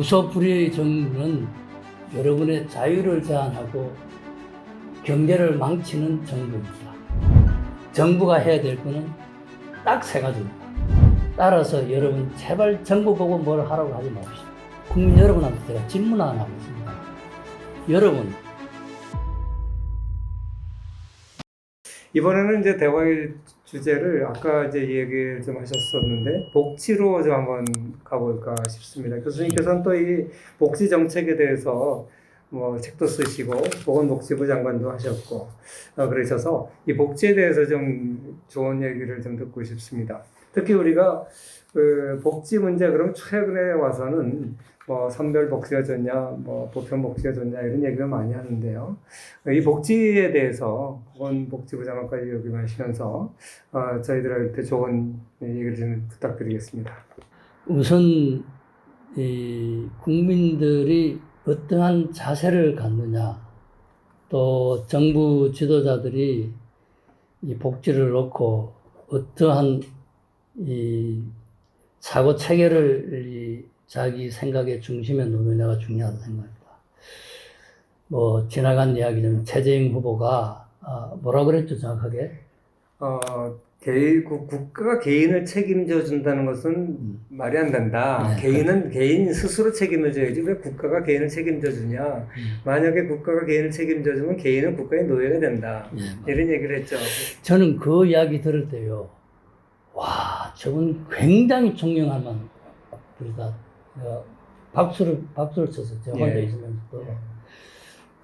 무소불위의 정부는 여러분의 자유를 제한하고 경제를 망치는 정부입니다. 정부가 해야 될 거는 딱 세 가지입니다. 따라서 여러분 제발 정부 보고 뭘 하라고 하지 마십시오. 국민 여러분한테 제가 질문 하나 하겠습니다. 여러분, 이번에는 이제 대화의 주제를 아까 이제 얘기를 좀 하셨었는데 복지로 좀 한번 가볼까 싶습니다. 교수님께서는 또 이 복지 정책에 대해서 뭐 책도 쓰시고 보건복지부 장관도 하셨고 그러셔서 이 복지에 대해서 좀 좋은 얘기를 좀 듣고 싶습니다. 특히 우리가 그 복지 문제 그럼 최근에 와서는 뭐 선별 복지가 좋냐, 뭐 보편 복지가 좋냐 이런 얘기를 많이 하는데요. 이 복지에 대해서 보건복지부 장관까지 역임하시면서 저희들한테 좋은 얘기를 좀 부탁드리겠습니다. 우선 이 국민들이 어떠한 자세를 갖느냐, 또 정부 지도자들이 이 복지를 놓고 어떠한 이 사고 체계를 이 자기 생각의 중심에 놓느냐가 중요하다고 생각합니다. 뭐 지나간 이야기는 최재형 후보가 뭐라 그랬죠 정확하게? 국가가 개인을 책임져 준다는 것은 말이 안 된다. 네. 개인 스스로 책임을 져야지 왜 국가가 개인을 책임져 주냐. 만약에 국가가 개인을 책임져 주면 개인은 국가의 노예가 된다. 이런 얘기를 했죠. 저는 그 이야기 들을 때요. 와, 저분 굉장히 존경할 만한 분이다. 박수를 쳤어요. 제가 혼자 있으면서도.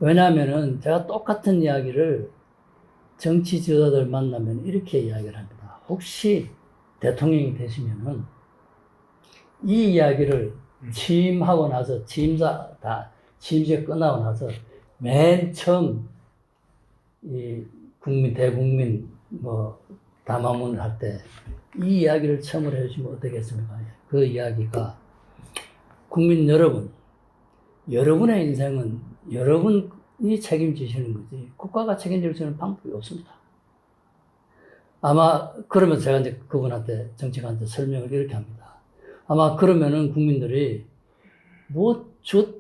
왜냐하면은 제가 똑같은 이야기를 정치 지도자들 만나면 이렇게 이야기를 합니다. 혹시 대통령이 되시면은 이 이야기를 취임하고 나서 취임식 끝나고 나서 맨 처음 이 대국민 담화문을 할 때 이 이야기를 처음으로 해주시면 어떻겠습니까? 그 이야기가 국민 여러분, 여러분의 인생은 여러분이 책임지시는 거지 국가가 책임질 수 있는 방법이 없습니다. 아마 그러면 제가 이제 그분한테 정치가한테 설명을 이렇게 합니다. 아마 그러면은 국민들이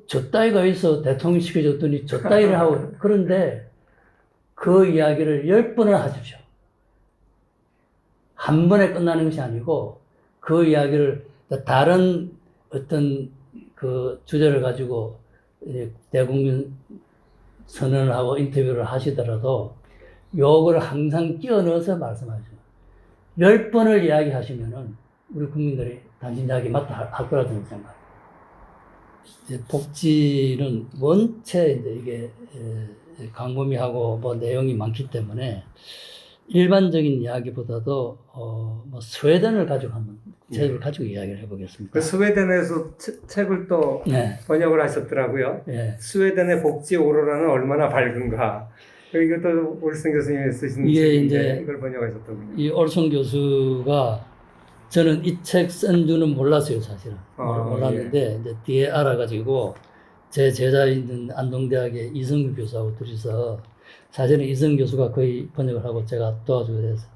저 따위가 있어 대통령 시켜줬더니 저 따위를 하고 그런데 그 이야기를 10번을 하십시오. 한 번에 끝나는 것이 아니고 그 이야기를 다른 어떤 그 주제를 가지고 대국민 선언을 하고 인터뷰를 하시더라도 요걸 항상 끼워 넣어서 말씀하죠. 10번을 이야기하시면은 우리 국민들이 당신 이야기 맞다 할 거라 저는 생각합니다. 복지는 원체 이제 이게 광범위하고 뭐 내용이 많기 때문에 일반적인 이야기보다도 스웨덴을 가지고 한번 책을 가지고 이야기를 해보겠습니다. 그 스웨덴에서 책을 또 번역을 하셨더라고요. 스웨덴의 복지 오로라는 얼마나 밝은가. 이것도 올슨 교수님이 쓰신 책인데 이걸 번역하셨더군요. 이 올슨 교수가 저는 이 책 쓴 줄은 몰랐어요, 사실은. 몰랐는데 이제 뒤에 알아가지고 제 제자인 안동대학의 이성규 교수하고 둘이서 사실은 이성 교수가 거의 번역을 하고 제가 도와주게 돼서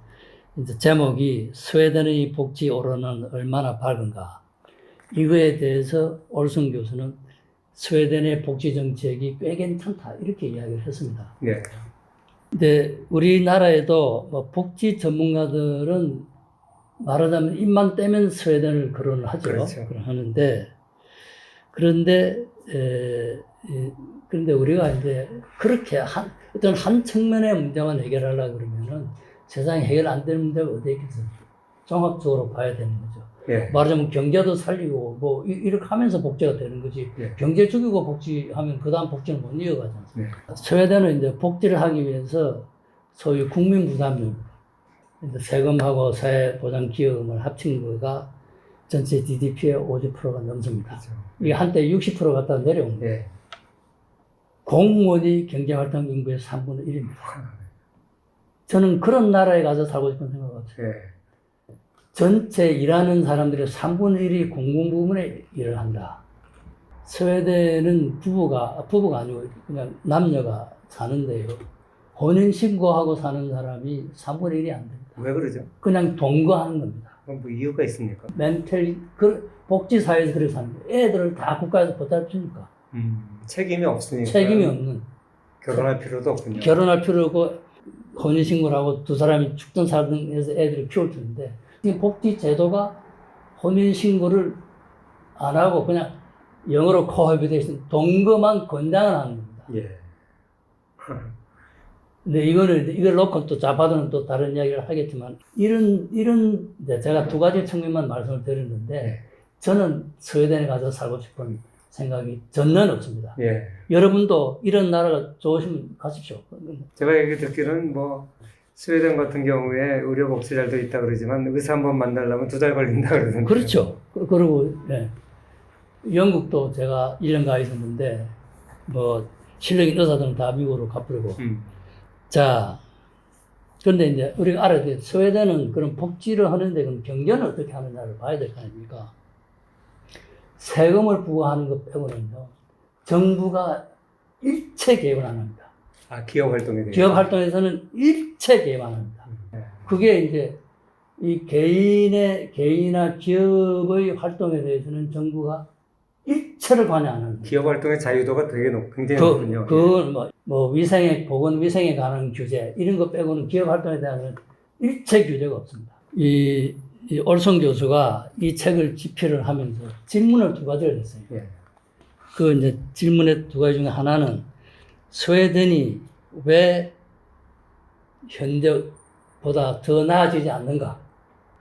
이제 제목이 스웨덴의 복지 오로는 얼마나 밝은가. 이거에 대해서 올슨 교수는 스웨덴의 복지 정책이 꽤 괜찮다 이렇게 이야기를 했습니다. 네. 근데 우리나라에도 뭐 복지 전문가들은 말하자면 입만 떼면 스웨덴을 거론을 하죠. 그렇죠. 하는데 그런데 우리가 이제 그렇게 어떤 한 측면의 문제만 해결하려고 그러면은 세상에 해결 안 되는 문제가 어디에 있겠어요. 종합적으로 봐야 되는 거죠. 말하자면 경제도 살리고 뭐 이렇게 하면서 복지가 되는 거지. 경제 죽이고 복지하면 그 다음 복지는 못 이어가지 않습니까? 스웨덴은 이제 복지를 하기 위해서 소위 국민 부담률, 세금하고 사회보장기금을 합친 거가 전체 GDP의 50%가 넘습니다. 그렇죠. 이게 한때 60% 갔다 내려온 거예요. 공무원이 경제활동 인구의 3분의 1입니다. 저는 그런 나라에 가서 살고 싶은 생각을 했어요. 전체 일하는 사람들의 3분의 1이 공공 부문에 일을 한다. 스웨덴은 부부가 아니고 그냥 남녀가 사는데요. 혼인신고하고 사는 사람이 3분의 1이 안 됩니다. 왜 그러죠? 그냥 동거하는 겁니다. 그건 뭐 이유가 있습니까? 멘탈 그 복지사회에서 그렇게 사는 거예요. 애들을 다 국가에서 보살피니까 책임이 없으니까. 책임이 없는. 결혼할 필요도 없군요. 결혼할 필요 없고 혼인신고를 하고 두 사람이 죽든 살든 해서 애들을 키울 텐데 이 복지 제도가 혼인신고를 안 하고 그냥 영어로 코하비테이션 동거만 권장을 하는 겁니다. 예. 근데 이걸 놓고 또 좌파들은 또 다른 이야기를 하겠지만 이런 제가 두 가지 측면만 말씀을 드렸는데 네. 저는 스웨덴에 가서 살고 싶은 생각이 전혀 없습니다. 예. 여러분도 이런 나라가 좋으시면 가십시오. 제가 얘기 듣기로는 뭐 스웨덴 같은 경우에 의료 복지 잘 돼 있다 그러지만 의사 한 번 만나려면 2달 걸린다 그러던데. 그렇죠. 그리고 네. 영국도 제가 1년 가 있었는데 뭐 실력인 의사들은 다 미국으로 가버리고 자 근데 이제 우리가 알아야 돼. 스웨덴은 그런 복지를 하는데 그럼 경제는 어떻게 하느냐를 봐야 될 거 아닙니까? 세금을 부과하는 것 빼고는요 정부가 일체 개입을 안 합니다. 아, 기업 활동에 대해서. 기업 활동에서는 일체 개입 안 합니다. 그게 이제 이 개인이나 기업의 활동에 대해서는 정부가 일체를 관여 안 합니다. 기업 활동의 자유도가 되게 굉장히 높군요. 뭐 위생에 보건 위생에 관한 규제 이런 거 빼고는 기업 활동에 대한 일체 규제가 없습니다. 이 올송 교수가 이 책을 집필을 하면서 질문을 2가지를 했어요. 예. 그 이제 질문의 2가지 중에 하나는 스웨덴이 왜 현재보다 더 나아지지 않는가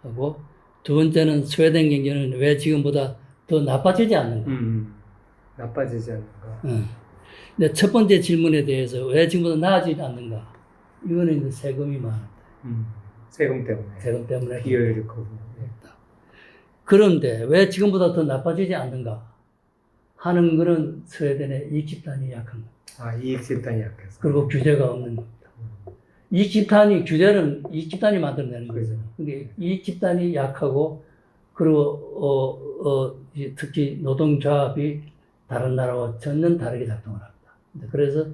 하고 두 번째는 스웨덴 경제는 왜 지금보다 더 나빠지지 않는가. 나빠지지 않는가. 근데 첫 번째 질문에 대해서 왜 지금보다 나아지지 않는가. 이거는 이제 세금이 많다. 세금 때문에. 세금 때문에. 비효율이 크고. 그런데 왜 지금보다 더 나빠지지 않는가 하는 거는 스웨덴의 이익 집단이 약한 겁니다. 아, 이익 집단이 약해서. 그리고 규제가 없는 겁니다. 이익 집단이 규제는 이익 집단이 만들어내는 거죠. 근데 이익 집단이 약하고 그리고 특히 노동조합이 다른 나라와 전혀 다르게 작동을 합니다. 그래서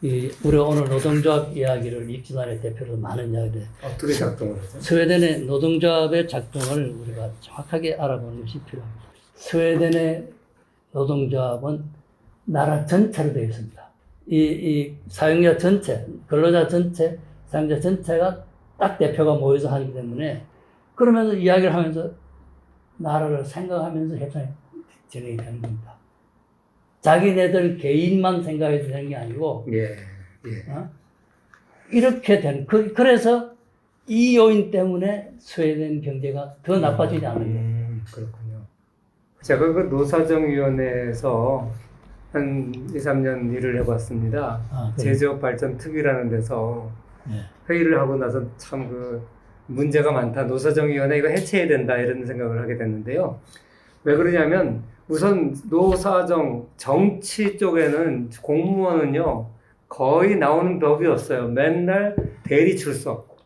우리가 오늘 노동조합 이야기를 이익 집단의 대표로 많은 이야기를 어떻게 작동을 하죠? 스웨덴의 노동조합의 작동을 우리가 정확하게 알아보는 것이 필요합니다. 스웨덴의 노동조합은 나라 전체로 되어 있습니다. 이 사용자 전체, 근로자 전체, 사용자 전체가 딱 대표가 모여서 하기 때문에 그러면서 이야기를 하면서 나라를 생각하면서 협상이 진행이 되는 겁니다. 자기네들 개인만 생각해서 되는 게 아니고 이렇게 되는 그래서 이 요인 때문에 스웨덴 경제가 더 나빠지지 않는 거예요. 그렇군요. 제가 그 노사정위원회에서 한 2, 3년 일을 해봤습니다. 제조업 발전 특위라는 데서 회의를 하고 나서 참 문제가 많다. 노사정위원회 이거 해체해야 된다. 이런 생각을 하게 됐는데요. 왜 그러냐면 우선 노사정, 정치 쪽에는 공무원은요 거의 나오는 법이 없어요. 맨날 대리 출석.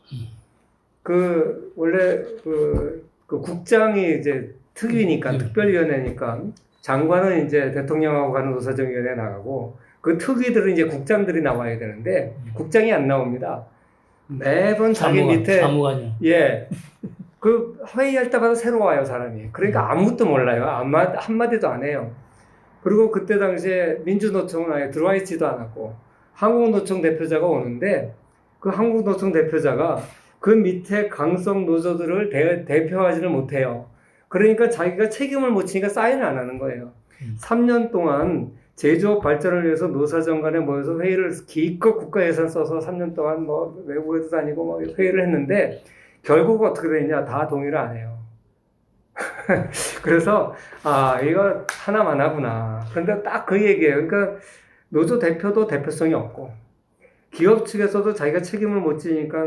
원래 그 국장이 이제 특위니까, 특별위원회니까, 장관은 이제 대통령하고 가는 노사정위원회 나가고, 그 특위들은 이제 국장들이 나와야 되는데, 국장이 안 나옵니다. 매번 자기 밑에. 사무관이요. 예. 그 회의할 때마다 새로 와요, 사람이. 그러니까 아무것도 몰라요. 한마디도 안 해요. 그리고 그때 당시에 민주노총은 아예 들어와 있지도 않았고, 한국노총 대표자가 오는데, 그 한국노총 대표자가 그 밑에 강성 노조들을 대표하지를 못해요. 그러니까 자기가 책임을 못 지니까 사인을 안 하는 거예요. 3년 동안 제조업 발전을 위해서 노사정 간에 모여서 회의를 기껏 국가 예산 써서 3년 동안 뭐 외국에도 다니고 뭐 회의를 했는데 결국 어떻게 되냐 다 동의를 안 해요. 그래서 이거 하나만 하구나. 그런데 딱 그 얘기예요. 그러니까 노조 대표도 대표성이 없고 기업 측에서도 자기가 책임을 못 지니까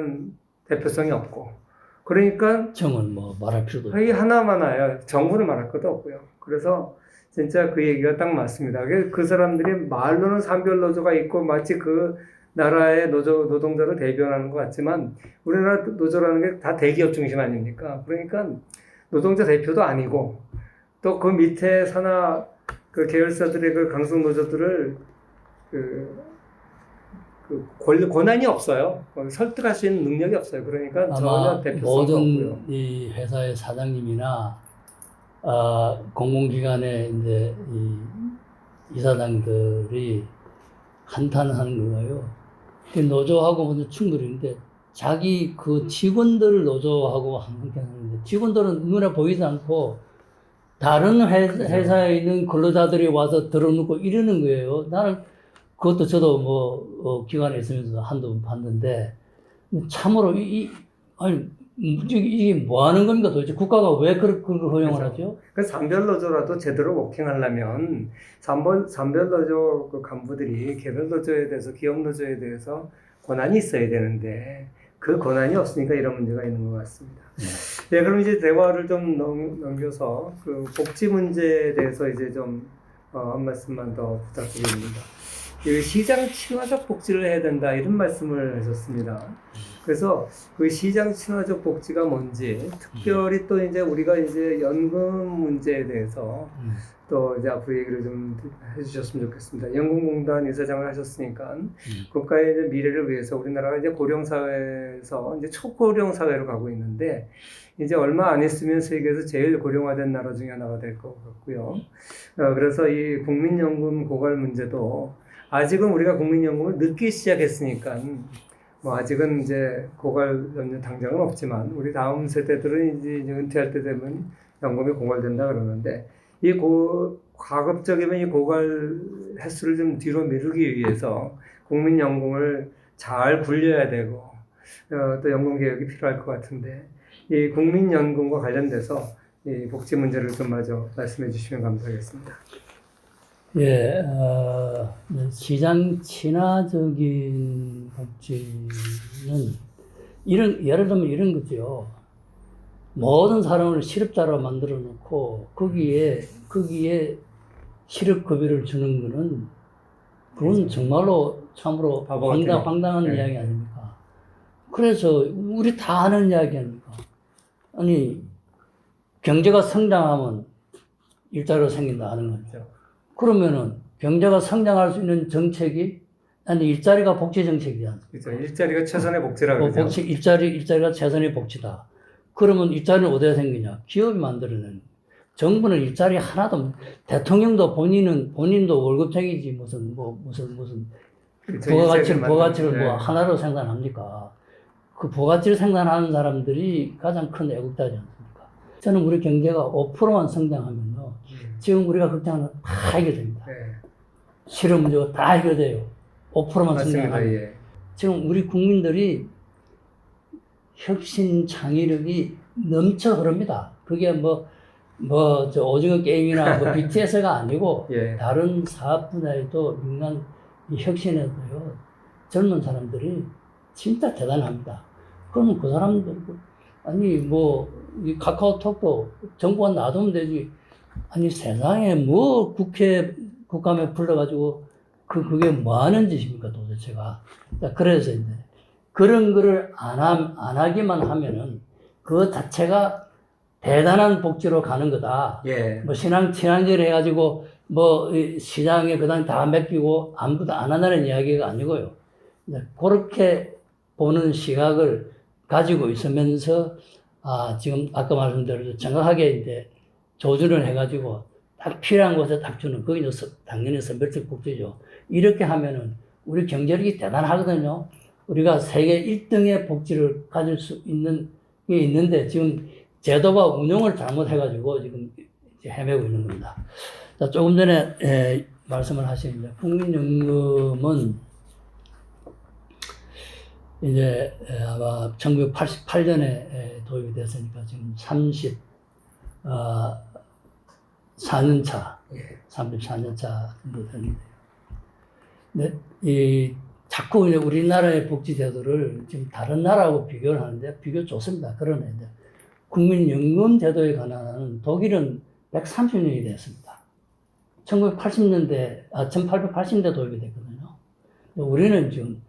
대표성이 없고 그러니까 정은 뭐 말할 필요도 회의 하나만 와요. 정부는 말할 것도 없고요. 그래서 진짜 그 얘기가 딱 맞습니다. 그 사람들이 말로는 산별노조가 있고 마치 그 나라의 노동자를 대변하는 것 같지만 우리나라 노조라는 게 다 대기업 중심 아닙니까? 그러니까 노동자 대표도 아니고 또 그 밑에 산하 그 계열사들의 그 강성 노조들을 권한이 없어요. 설득할 수 있는 능력이 없어요. 그러니까 전혀 아마 대표성도 없고요. 모든 이 회사의 사장님이나 공공기관의 이제 이 이사장들이 한탄하는 거예요. 그 노조하고 모두 충돌인데 자기 그 직원들 노조하고 함께 하는데 직원들은 눈에 보이지 않고 다른 회사에 있는 근로자들이 와서 들어놓고 이러는 거예요. 나는 그것도 저도 뭐 기관에 있으면서 한두 번 봤는데 참으로 아니 이게 뭐 하는 겁니까 도대체 국가가 왜 그걸 허용을 하죠? 그 산별 노조라도 제대로 워킹하려면 산별 노조 그 간부들이 개별 노조에 대해서 기업 노조에 대해서 권한이 있어야 되는데 그 권한이 없으니까 이런 문제가 있는 것 같습니다. 네, 그럼 이제 대화를 좀 넘겨서 그 복지 문제에 대해서 이제 좀 한 말씀만 더 부탁드립니다. 이 시장 친화적 복지를 해야 된다 이런 말씀을 하셨습니다. 그래서 그 시장 친화적 복지가 뭔지 특별히 또 이제 우리가 이제 연금 문제에 대해서 또 이제 앞으로 얘기를 좀 해주셨으면 좋겠습니다. 연금공단 이사장을 하셨으니까 국가의 이제 미래를 위해서 우리나라가 이제 고령 사회에서 이제 초고령 사회로 가고 있는데 이제 얼마 안 있으면 세계에서 제일 고령화된 나라 중에 하나가 될 것 같고요. 그래서 이 국민연금 고갈 문제도 아직은 우리가 국민연금을 늦게 시작했으니까 뭐 아직은 이제 고갈 연료 당장은 없지만 우리 다음 세대들은 이제 은퇴할 때 되면 연금이 고갈된다 그러는데 이 가급적이면 이 고갈 횟수를 좀 뒤로 미루기 위해서 국민연금을 잘 굴려야 되고 또 연금 개혁이 필요할 것 같은데 이 국민연금과 관련돼서 이 복지 문제를 좀 마저 말씀해 주시면 감사하겠습니다. 예, 시장 친화적인 복지는 예를 들면 이런 거죠. 모든 사람을 실업자로 만들어 놓고 거기에 실업급여를 주는 거는 그건 정말로 참으로 황당한 네. 이야기 아닙니까? 그래서 우리 다 하는 이야기 아닙니까? 아니 경제가 성장하면 일자리가 생긴다 하는 거죠. 그러면은 경제가 성장할 수 있는 정책이 아니 일자리가 복지 정책이지 않습니까? 그렇죠. 일자리가 최선의 복지라고 그러죠. 일자리가 최선의 복지다. 그러면 일자리는 어디에 생기냐? 기업이 만들어내는. 정부는 일자리 하나도 대통령도 본인도 월급쟁이지 무슨 부가가치를 뭐 하나로 생산합니까? 그 부가가치를 생산하는 사람들이 가장 큰 애국자지 않습니까? 저는 우리 경제가 5%만 성장하면요. 지금 우리가 걱정하는 거 다 해결됩니다. 네. 실업 문제가 다 해결돼요. 5%만 성장하면. 예. 지금 우리 국민들이 혁신 창의력이 넘쳐 흐릅니다. 그게 저 오징어 게임이나 뭐 BTS가 아니고 예. 다른 사업 분야에도 민간 혁신에도요 젊은 사람들이 진짜 대단합니다. 그러면 그 사람들 아니 이 카카오톡도 정부가 놔두면 되지. 아니 세상에 뭐 국감에 불러가지고 그게 뭐 하는 짓입니까 도대체가. 그래서 이제 그런 거를 안 하기만 하면은 그 자체가 대단한 복지로 가는 거다. 예. 뭐 친환경 해가지고 시장에 그다음 다 맡기고 아무것도 안 한다는 이야기가 아니고요. 그렇게 보는 시각을 가지고 있으면서 지금 아까 말씀드린 정확하게 이제 조준을 해가지고 딱 필요한 곳에 딱 주는 그게 당연히 선별적 복지죠. 이렇게 하면은 우리 경제력이 대단하거든요. 우리가 세계 1등의 복지를 가질 수 있는 게 있는데 지금 제도가 운영을 잘못해가지고 지금 이제 헤매고 있는 겁니다. 자, 조금 전에 말씀을 하시는데 국민연금은 이제 아마 1988년에 도입이 됐으니까 지금 34년 차, 34년 차 정도 됐는데요. 근데 자꾸 우리나라의 복지 제도를 지금 다른 나라하고 비교를 하는데 비교 좋습니다. 그러나 이제 국민연금 제도에 관한 독일은 130년이 됐습니다. 1880년대 도입이 됐거든요. 우리는 지금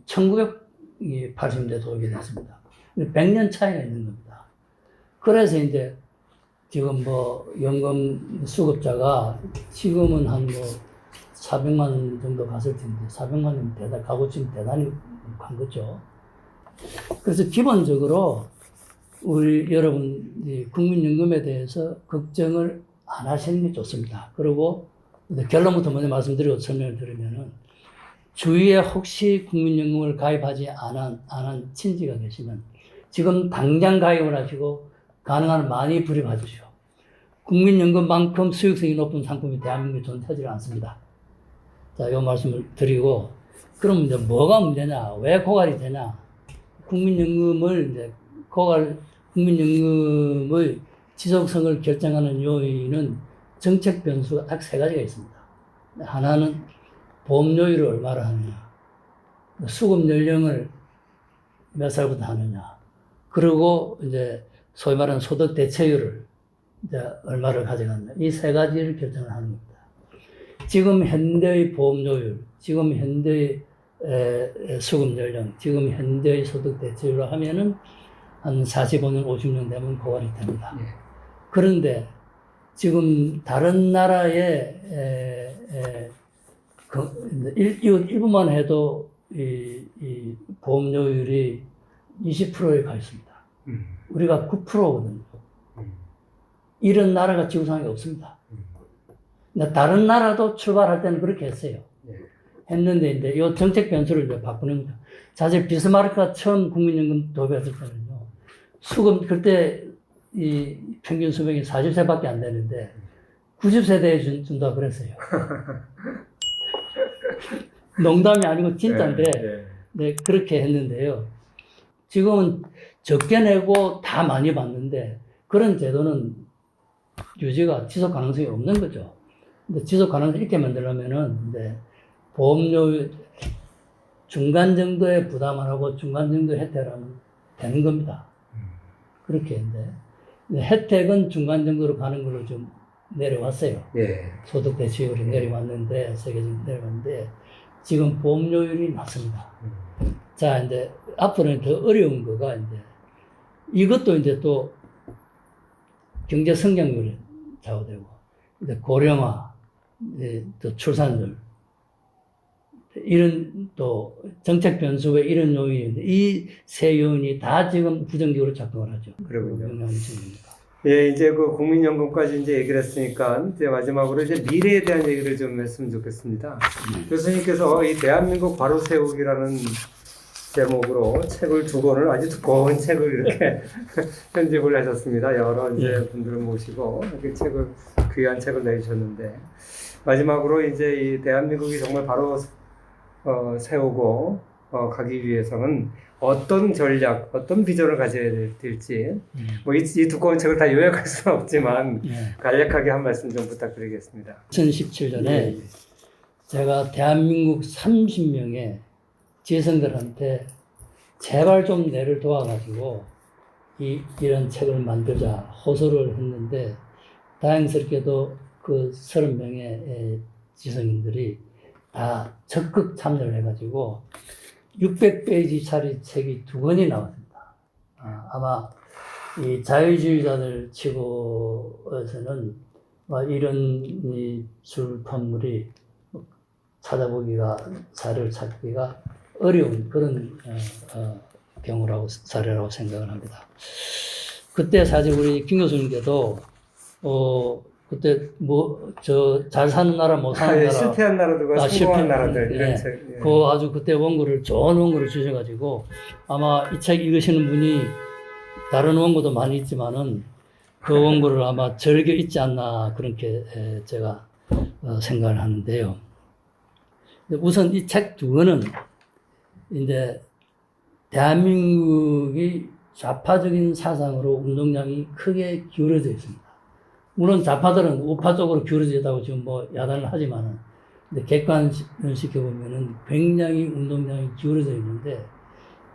1980년대 도입이 됐습니다. 100년 차이가 있는 겁니다. 그래서 이제 지금 연금 수급자가 지금은 한 400만 원 정도 갔을 텐데 400만 원 가고 지금 대단히 간 거죠. 그래서 기본적으로 우리 여러분 국민연금에 대해서 걱정을 안 하시는 게 좋습니다. 그리고 결론부터 먼저 말씀드리고 설명을 드리면은 주위에 혹시 국민연금을 가입하지 않은 친지가 계시면 지금 당장 가입을 하시고 가능한 많이 불입해 주시오. 국민연금만큼 수익성이 높은 상품이 대한민국에 존재하지 않습니다. 자, 이 말씀을 드리고, 그럼 이제 뭐가 문제냐? 왜 고갈이 되냐? 국민연금의 지속성을 결정하는 요인은 정책 변수가 딱 세 가지가 있습니다. 하나는 보험료율을 얼마나 하느냐, 수급 연령을 몇 살부터 하느냐, 그리고 이제 소위 말하는 소득 대체율을 이제 얼마를 가져갔느냐, 이 세 가지를 결정을 하는 겁니다. 지금 현대의 보험료율, 지금 현대의 수급 연령, 지금 현대의 소득 대체율로 하면은 한 45년, 50년 되면 고갈이 됩니다. 예. 그런데 지금 다른 나라의 일부만 해도 이 보험료율이 20%에 가 있습니다. 우리가 9%거든요. 이런 나라가 지구상에 없습니다. 근데 다른 나라도 출발할 때는 그렇게 했어요. 했는데 이제 이 정책 변수를 이제 바꾸는 거죠. 사실 비스마르크가 처음 국민연금 도입했을 때는요, 수급 그때 이 평균 수명이 40세밖에 안 되는데 90세대에 준다고 그랬어요. 농담이 아니고 진짜인데, 네, 그렇게 했는데요. 지금은 적게 내고 다 많이 받는데 그런 제도는 유지가 지속 가능성이 없는 거죠. 근데 지속 가능성이 있게 만들려면은 이제 보험료 중간 정도의 부담을 하고 중간 정도의 혜택을 하면 되는 겁니다. 그렇게 했는데 혜택은 중간 정도로 가는 걸로 좀 내려왔어요. 예. 소득 대체율이 내려왔는데, 세계적으로 내려왔는데, 지금 보험료율이 낮습니다. 자, 이제 앞으로는 더 어려운 거가 이제 이것도 이제 또 경제 성장률이 좌우되고, 이제 고령화, 이제 또 출산율, 이런 또 정책 변수가 이런 요인인데 이 세 요인이 다 지금 부정적으로 작동을 하죠. 그러군요. 중입니다. 예, 이제 그 국민연금까지 이제 얘기를 했으니까 이제 마지막으로 이제 미래에 대한 얘기를 좀 했으면 좋겠습니다. 교수님께서 이 대한민국 바로 세우기라는 제목으로 책을 2권을 아주 두꺼운 책을 이렇게 편집을 하셨습니다. 여러 이제 분들을 모시고 이렇게 귀한 책을 내주셨는데 마지막으로 이제 이 대한민국이 정말 바로 세우고 가기 위해서는 어떤 전략, 어떤 비전을 가져야 될지 뭐 이 두꺼운 책을 다 요약할 수는 없지만 간략하게 한 말씀 좀 부탁드리겠습니다. 2017년에 제가 대한민국 30명의 지성들한테 제발 좀 내를 도와가지고 이런 책을 만들자 호소를 했는데 다행스럽게도 그 30명의 지성인들이 다 적극 참여를 해가지고 600페이지짜리 책이 2권이 나왔습니다. 아마 이 자유주의자들 치고에서는 이런 이 출판물이 찾아보기가, 자료를 찾기가 어려운 그런 사례라고 생각을 합니다. 그때 사실 우리 김 교수님께도 그때 잘 사는 나라 못 사는 나라, 실패한 나라들과 성공한 나라들 이런 책. 그 아주 그때 좋은 원고를 주셔가지고 아마 이 책 읽으시는 분이 다른 원고도 많이 있지만은 그 원고를 아마 즐겨 읽지 않나 그렇게 제가 생각을 하는데요. 우선 이 책 2권은 이제 대한민국이 좌파적인 사상으로 운동량이 크게 기울어져 있습니다. 물론 좌파들은 우파 쪽으로 기울어져 있다고 지금 야단을 하지만은, 근데 객관을 시켜보면은 굉장히 운동량이 기울어져 있는데,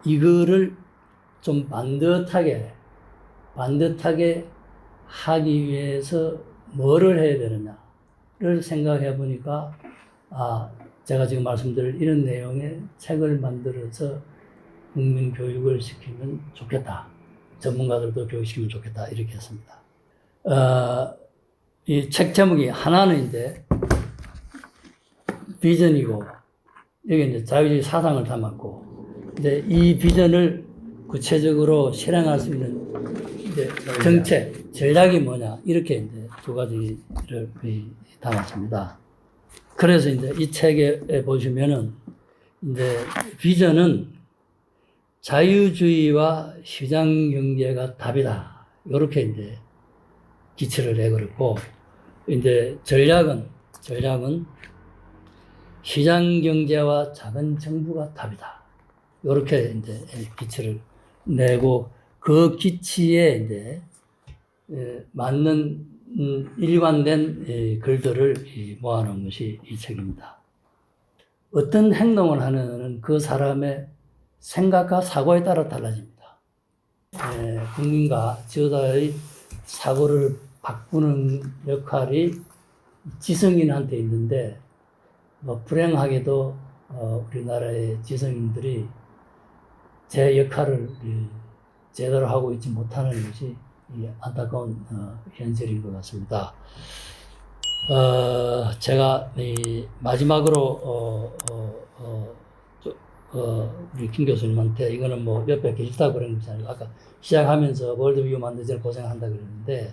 이거를 좀 반듯하게 하기 위해서 뭐를 해야 되느냐를 생각해 보니까, 제가 지금 말씀드릴 이런 내용의 책을 만들어서 국민 교육을 시키면 좋겠다. 전문가들도 교육시키면 좋겠다. 이렇게 했습니다. 이 책 제목이 하나는 이제 비전이고 여기 이제 자유주의 사상을 담았고 이제 이 비전을 구체적으로 실행할 수 있는 이제 정책, 전략이 뭐냐 이렇게 이제 두 가지를 담았습니다. 그래서 이제 이 책에 보시면은 이제 비전은 자유주의와 시장 경제가 답이다. 이렇게 이제 기치를 내걸었고 이제 전략은 시장 경제와 작은 정부가 답이다. 이렇게 이제 기치를 내고 그 기치에 이제 맞는 일관된 글들을 모아놓은 것이 이 책입니다. 어떤 행동을 하는 그 사람의 생각과 사고에 따라 달라집니다. 국민과 지도자의 사고를 바꾸는 역할이 지성인한테 있는데 불행하게도 우리나라의 지성인들이 제 역할을 제대로 하고 있지 못하는 것이 안타까운 현실인 것 같습니다. 제가 마지막으로 우리 김 교수님한테 이거는 뭐 옆에 계시다고 그런 것이 아니고 아까 시작하면서 월드뷰 만들기 전에 고생한다 그랬는데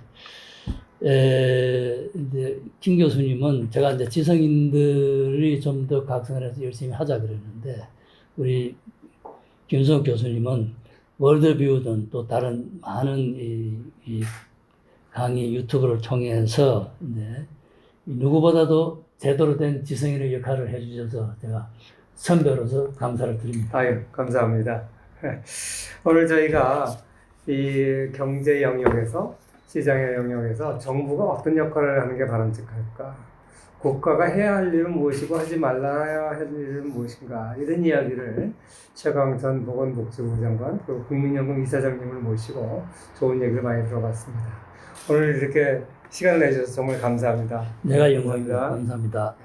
이제 김 교수님은 제가 이제 지성인들이 좀 더 각성을 해서 열심히 하자 그랬는데 우리 김성욱 교수님은 월드뷰든 또 다른 많은 이 강의 유튜브를 통해서 이제 누구보다도 제대로 된 지성인의 역할을 해주셔서 제가 선배로서 감사를 드립니다. 아유, 감사합니다. 오늘 저희가 이 경제 영역에서 시장의 영역에서 정부가 어떤 역할을 하는 게 바람직할까? 국가가 해야 할 일은 무엇이고 하지 말아야 할 일은 무엇인가? 이런 이야기를 최강전 보건복지부 장관 그리고 국민연금 이사장님을 모시고 좋은 얘기를 많이 들어봤습니다. 오늘 이렇게 시간을 내주셔서 정말 감사합니다. 내가 영광입니다. 감사합니다.